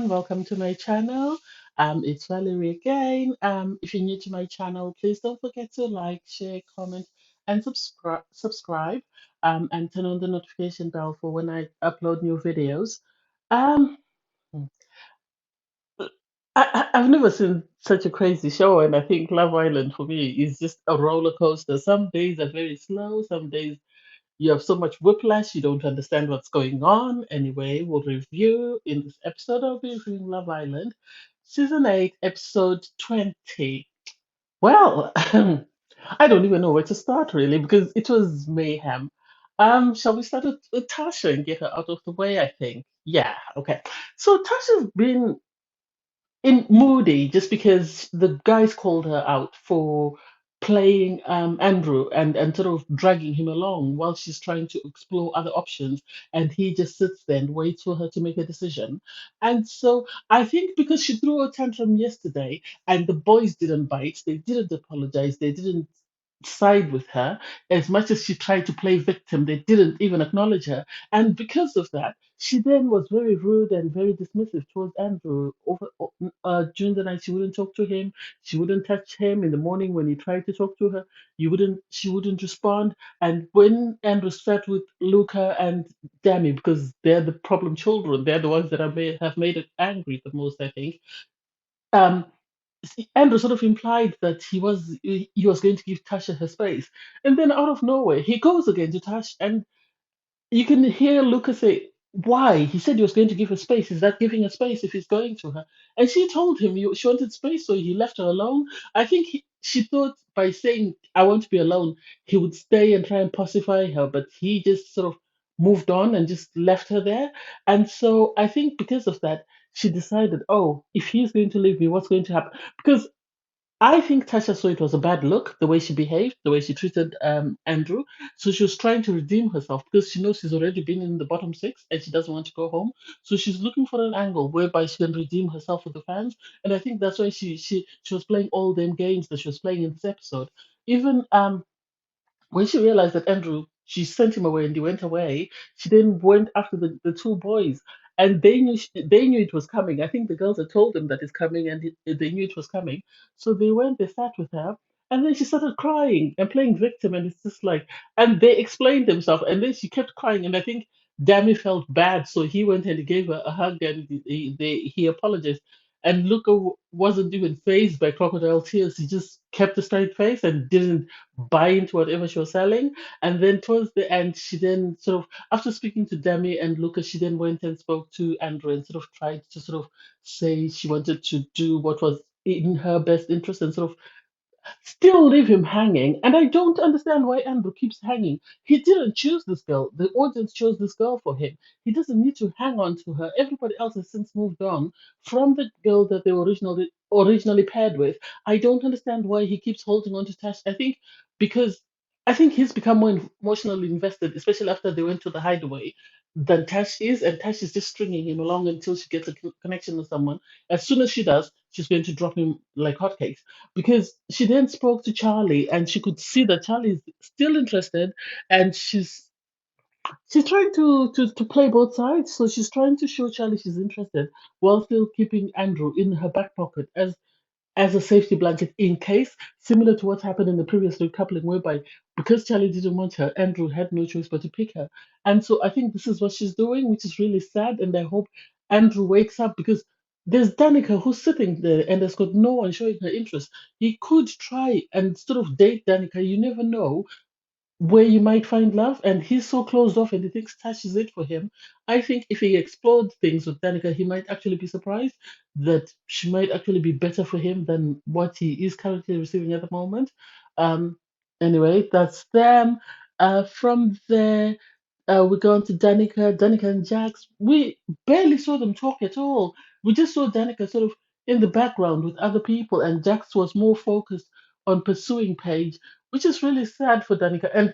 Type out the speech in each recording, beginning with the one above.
everyone. Welcome to my channel. It's Valerie again. If you're new to my channel, please don't forget to like, share, comment, and subscribe. And turn on the notification bell for when I upload new videos. Um, I've never seen such a crazy show, and I think Love Island for me is just a roller coaster. Some days are very slow, some days you have so much whiplash, you don't understand what's going on. Anyway, we'll review in this episode. I'll be reviewing Love Island, season 8, episode 20. Well, I don't even know where to start really because it was mayhem. Shall we start with Tasha and get her out of the way? I think. Yeah, okay. So Tasha's been in moody just because the guys called her out for playing Andrew and sort of dragging him along while she's trying to explore other options, and he just sits there and waits for her to make a decision. And so I think because she threw a tantrum yesterday and the boys didn't bite, they didn't apologize, they didn't side with her as much as she tried to play victim, they didn't even acknowledge her, and because of that she then was very rude and very dismissive towards Andrew. During the night, she wouldn't talk to him. She wouldn't touch him. In the morning, when he tried to talk to her, she wouldn't respond. And when Andrew sat with Luca and Dami, because they're the problem children, they're the ones that have made it angry the most, I think. Um, Andrew sort of implied that he was going to give Tasha her space, and then out of nowhere, he goes again to Tash, and you can hear Lucas say, "Why?" He said he was going to give her space. Is that giving her space if he's going to her? And she told him she wanted space, so he left her alone. I think she thought by saying, "I want to be alone," he would stay and try and pacify her, but he just sort of moved on and just left her there. And so I think because of that, she decided, oh, if he's going to leave me, what's going to happen? Because I think Tasha saw it was a bad look, the way she behaved, the way she treated Andrew. So she was trying to redeem herself because she knows she's already been in the bottom six and she doesn't want to go home. So she's looking for an angle whereby she can redeem herself with the fans. And I think that's why she was playing all them games that she was playing in this episode. Even when she realized that Andrew, she sent him away and he went away, she then went after the two boys. And they knew it was coming. I think the girls had told them that it's coming, and they knew it was coming. So they went, they sat with her, and then she started crying and playing victim. And it's just like, and they explained themselves, and then she kept crying. And I think Dammy felt bad, so he went and he gave her a hug, and he apologized. And Luca wasn't even phased by crocodile tears. He just kept a straight face and didn't buy into whatever she was selling. And then towards the end, she then sort of, after speaking to Demi and Lucas, she then went and spoke to Andrew and sort of tried to sort of say she wanted to do what was in her best interest and sort of still leave him hanging. And I don't understand why Andrew keeps hanging. He didn't choose this girl. The audience chose this girl for him. He doesn't need to hang on to her. Everybody else has since moved on from the girl that they were originally paired with. I don't understand why he keeps holding on to Tash. Because I think he's become more emotionally invested, especially after they went to the hideaway, than Tash is, and Tash is just stringing him along until she gets a connection with someone. As soon as she does, she's going to drop him like hotcakes because she then spoke to Charlie and she could see that Charlie is still interested, and she's trying to play both sides. So she's trying to show Charlie she's interested while still keeping Andrew in her back pocket as a safety blanket in case, similar to what happened in the previous recoupling, whereby because Charlie didn't want her, Andrew had no choice but to pick her. And so I think this is what she's doing, which is really sad. And I hope Andrew wakes up because there's Danica who's sitting there and has got no one showing her interest. He could try and sort of date Danica. You never know where you might find love, and he's so closed off and he thinks Tash is it for him. I think if he explored things with Danica, he might actually be surprised that she might actually be better for him than what he is currently receiving at the moment. Um, anyway, that's them. From there, we go on to Danica and Jax. We barely saw them talk at all. We just saw Danica sort of in the background with other people, and Jax was more focused on pursuing Paige, which is really sad for Danica. And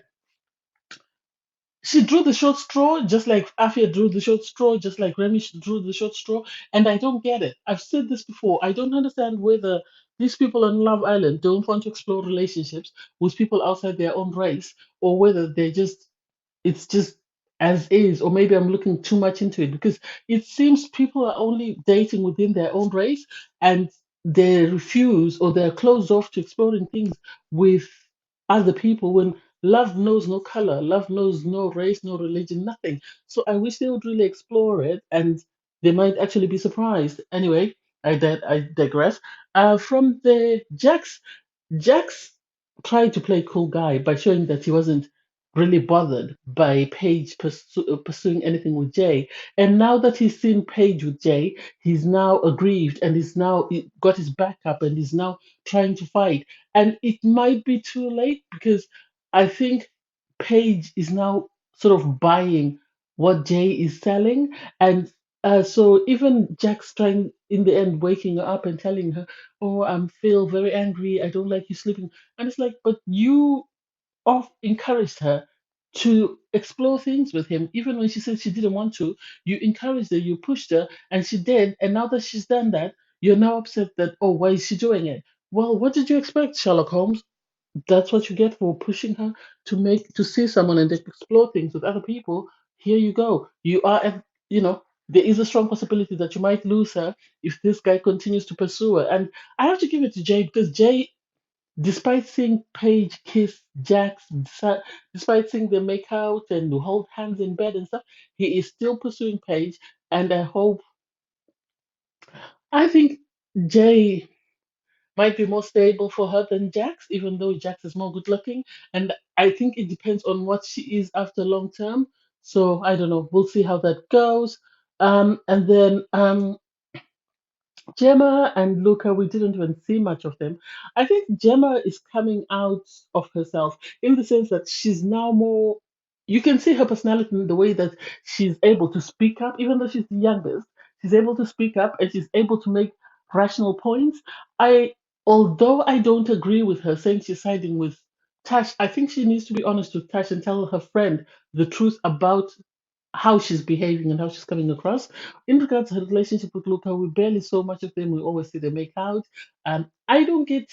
she drew the short straw, just like Afia drew the short straw, just like Remy drew the short straw. And I don't get it. I've said this before. I don't understand whether these people on Love Island don't want to explore relationships with people outside their own race, or whether it's just as is, or maybe I'm looking too much into it because it seems people are only dating within their own race and they refuse or they're closed off to exploring things with other people when love knows no color, love knows no race, no religion, nothing. So I wish they would really explore it and they might actually be surprised. Anyway, I digress. From the Jax tried to play cool guy by showing that he wasn't really bothered by Paige pursuing anything with Jay. And now that he's seen Paige with Jay, he's now aggrieved and he got his back up and he's now trying to fight. And it might be too late because I think Paige is now sort of buying what Jay is selling. And so even Jack's trying in the end waking her up and telling her, "Oh, I'm feel very angry. I don't like you sleeping." And it's like, but you off encouraged her to explore things with him, even when she said she didn't want to. You encouraged her, you pushed her, and she did. And now that she's done that, you're now upset that, oh, why is she doing it? Well, what did you expect, Sherlock Holmes? That's what you get for pushing her to see someone and explore things with other people. Here you go. You know, there is a strong possibility that you might lose her if this guy continues to pursue her. And I have to give it to Jay because Jay, despite seeing Paige kiss Jax, despite seeing them make out and hold hands in bed and stuff, he is still pursuing Paige. And I think Jay might be more stable for her than Jax, even though Jax is more good looking. And I think it depends on what she is after long term. So I don't know. We'll see how that goes. And then Gemma and Luca, we didn't even see much of them. I think Gemma is coming out of herself in the sense that she's now more. You can see her personality in the way that she's able to speak up, even though she's the youngest. She's able to speak up and she's able to make rational points. I, although I don't agree with her saying she's siding with Tash, I think she needs to be honest with Tash and tell her friend the truth about how she's behaving and how she's coming across. In regards to her relationship with Luca, we barely saw much of them. We always see them make out. I don't get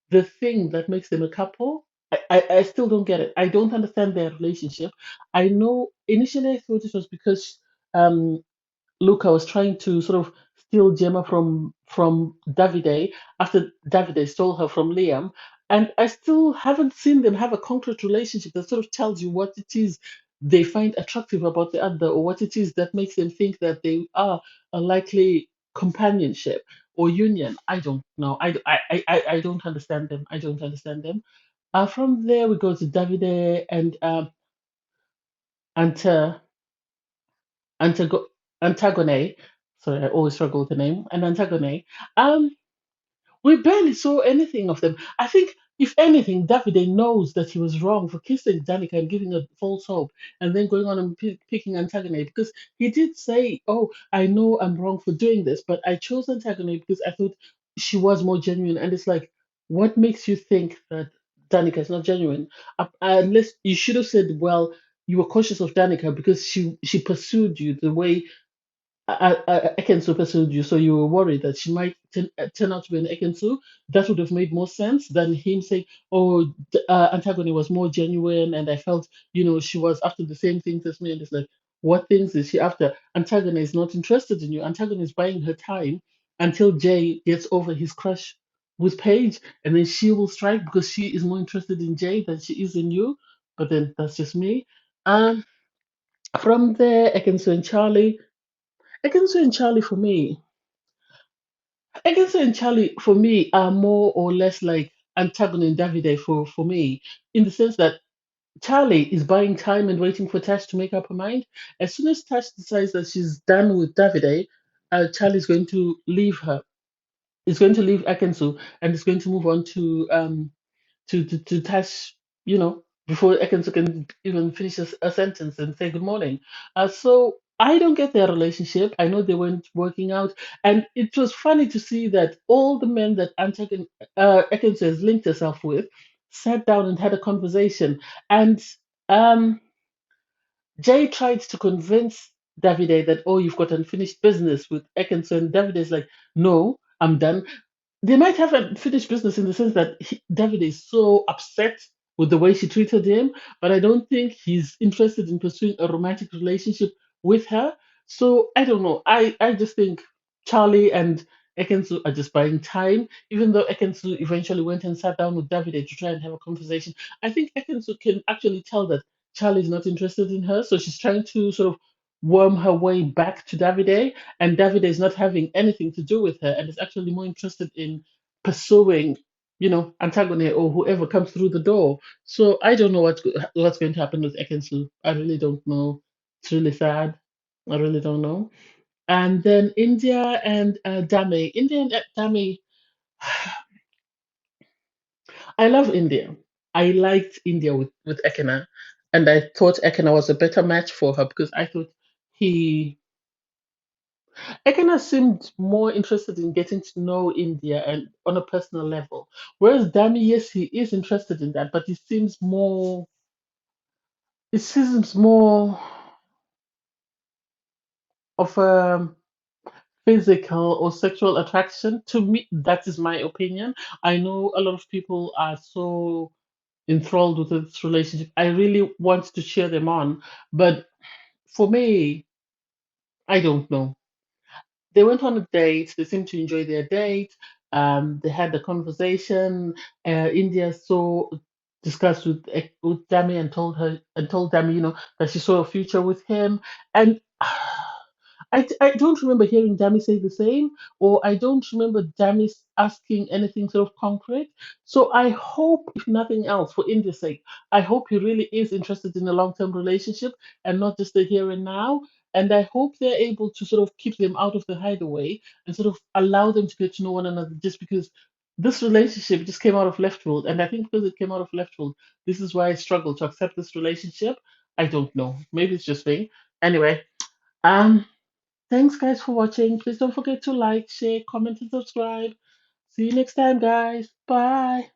the thing that makes them a couple. I still don't get it. I don't understand their relationship. I know initially I thought it was because um, Luca was trying to sort of steal Gemma from Davide after Davide stole her from Liam. And I still haven't seen them have a concrete relationship that sort of tells you what it is they find attractive about the other or what it is that makes them think that they are a likely companionship or union. I don't know. I don't understand them. I don't understand them. From there, we go to Davide and Anta, Antago, Antagone. Sorry, I always struggle with the name. And Antagone. Um, we barely saw anything of them. I think, if anything, Davide knows that he was wrong for kissing Danica and giving her false hope, and then going on and picking Antagonate because he did say, "Oh, I know I'm wrong for doing this, but I chose Antagonate because I thought she was more genuine." And it's like, what makes you think that Danica is not genuine? Unless you should have said, "Well, you were cautious of Danica because she pursued you the way Ekin-su pursued you, so you were worried that she might turn out to be an Ekin-su. That would have made more sense than him saying, "Oh, Antigone was more genuine, and I felt, she was after the same things as me." And it's like, what things is she after? Antigone is not interested in you. Antigone is buying her time until Jay gets over his crush with Paige, and then she will strike because she is more interested in Jay than she is in you. But then that's just me. Um, from there, Ekin-su and Charlie. Ekin-su and Charlie for me Agatha and Charlie, for me, are more or less like Antagon and Davide for me, in the sense that Charlie is buying time and waiting for Tash to make up her mind. As soon as Tash decides that she's done with Davide, Charlie's going to leave her. He's going to leave Akensu and is going to move on to Tash, before Ekin-su can even finish a sentence and say good morning. So I don't get their relationship. I know they weren't working out, and it was funny to see that all the men that Ekin-su has linked herself with sat down and had a conversation, and um, Jay tried to convince Davide that, oh, you've got unfinished business with Ekin-su, and Davide is like, no, I'm done. They might have unfinished business in the sense that David is so upset with the way she treated him, but I don't think he's interested in pursuing a romantic relationship with her. So I don't know. I just think Charlie and Ekin-su are just buying time, even though Ekin-su eventually went and sat down with Davide to try and have a conversation. I think Ekin-su can actually tell that Charlie's not interested in her, so she's trying to sort of worm her way back to Davide, and Davide is not having anything to do with her and is actually more interested in pursuing, Antigone or whoever comes through the door. So I don't know what's going to happen with Ekin-su. I really don't know. It's really sad. I really don't know. And then India and Dami. India and Dami. I love India. I liked India with Ekena, and I thought Ekena was a better match for her because I thought he Ekena seemed more interested in getting to know India and on a personal level. Whereas Dami, yes, he is interested in that, but it seems more of a physical or sexual attraction. To me, that is my opinion. I know a lot of people are so enthralled with this relationship. I really want to cheer them on, but for me, I don't know. They went on a date. They seemed to enjoy their date. They had a conversation. India discussed with Dami and told Dami, that she saw a future with him. And I don't remember hearing Dami say the same, or I don't remember Dami asking anything sort of concrete. So I hope, if nothing else, for India's sake, I hope he really is interested in a long-term relationship and not just the here and now. And I hope they're able to sort of keep them out of the hideaway and sort of allow them to get to know one another just because this relationship just came out of left field. And I think because it came out of left field, this is why I struggle to accept this relationship. I don't know. Maybe it's just me. Anyway, um, thanks guys for watching. Please don't forget to like, share, comment, and subscribe. See you next time, guys. Bye.